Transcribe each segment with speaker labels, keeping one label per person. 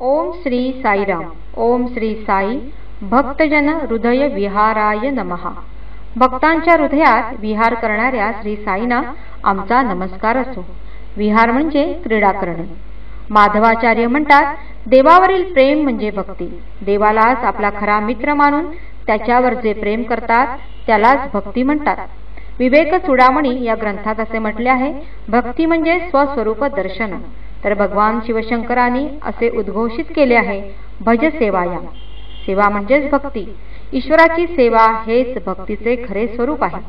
Speaker 1: ओम श्री साईराम. ओम श्री साई भक्तजन हृदय विहाराय नमः. भक्तांच्या हृदयात विहार करणाऱ्या श्री साईंना आमचा नमस्कार असो. विहार म्हणजे क्रीडा करणे. माधवाचार्य म्हणतात, देवावरील प्रेम म्हणजे भक्ती. देवालाच आपला खरा मित्र मानून त्याच्यावर जे प्रेम करतात त्यालाच भक्ती म्हणतात. विवेक चूडामणी या ग्रंथात असे म्हटले आहे, भक्ती म्हणजे स्वस्वरूप दर्शन. तर भगवान शिवशंकरांनी असे उद्घोषित केले आहे, भज सेवाया. सेवा म्हणजेच भक्ती. ईश्वराची सेवा हेच भक्तीचे खरे स्वरूप आहे.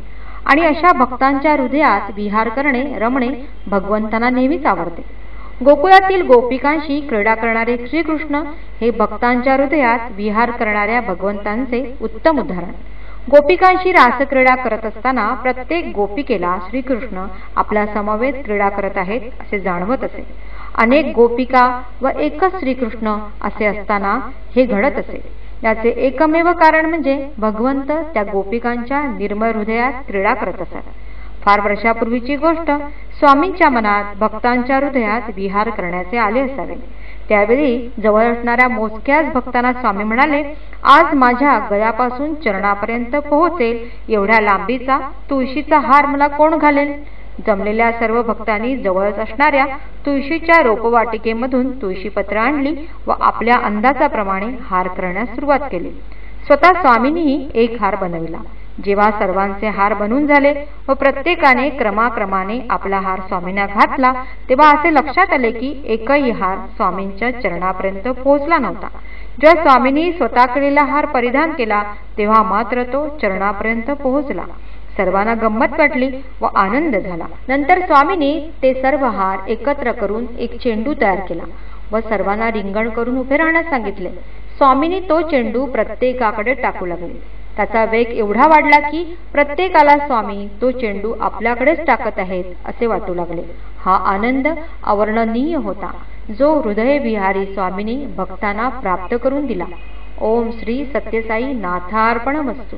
Speaker 1: आणि अशा भक्तांच्या हृदयात विहार करणे, रमणे भगवंतांना नेहमीच आवडते. गोकुळातील गोपिकांशी क्रीडा करणारे श्रीकृष्ण हे भक्तांच्या हृदयात विहार करणाऱ्या भगवंतांचे उत्तम उदाहरण. गोपिकांशी रासक्रीडा करत असताना प्रत्येक गोपिकेला श्रीकृष्ण आपल्या समवेत क्रीडा करत आहेत असे जाणवत असे. अनेक गोपिका व एकच श्रीकृष्ण असे असताना हे घडत असे. याचे एकमेव कारण म्हणजे भगवंत त्या गोपिकांच्या निर्मळ हृदयात क्रीडा करत असत. फार वर्षापूर्वीची गोष्ट. स्वामींच्या मनात भक्तांच्या हृदयात विहार करण्याचे आले असावे. त्यावेळी जवळ असणाऱ्या मोजक्याच भक्तांना स्वामी म्हणाले, आज माझ्या गळ्यापासून चरणापर्यंत पोहोचेल एवढ्या लांबीचा तुळशीचा हार मला कोण घालेल? जमलेल्या सर्व भक्तांनी जवळच असणाऱ्या तुळशीच्या रोपवाटिकेमधून तुळशीपत्र आणली व आपल्या अंदाजाप्रमाणे हार करण्यास सुरुवात केली. स्वतः स्वामींनीही एक हार बनविला. जेव्हा सर्वांचे हार बनून झाले व प्रत्येकाने क्रमाक्रमाने आपला हार स्वामींना घातला, तेव्हा असे लक्षात आले की एकही हार स्वामींच्या चरणापर्यंत पोहोचला नव्हता. जेव्हा स्वामींनी स्वतः केलेला हार परिधान केला तेव्हा मात्र तो चरणापर्यंत पोहोचला. सर्वांना गंमत वाटली व आनंद झाला. नंतर स्वामींनी ते सर्व हार एकत्र करून एक चेंडू तयार केला व सर्वांना रिंगण करून उभे राहण्यास सांगितले. स्वामींनी तो चेंडू प्रत्येकाकडे टाकू लागले. त्याचा वेग एवढा वाढला की प्रत्येकाला स्वामी तो चेंडू आपल्याकडेच टाकत आहेत असे वाटू लागले. हा आनंद अवर्णनीय होता, जो हृदय विहारी स्वामींनी भक्तांना प्राप्त करून दिला. ओम श्री सत्यसाई नाथार्पणमस्तु.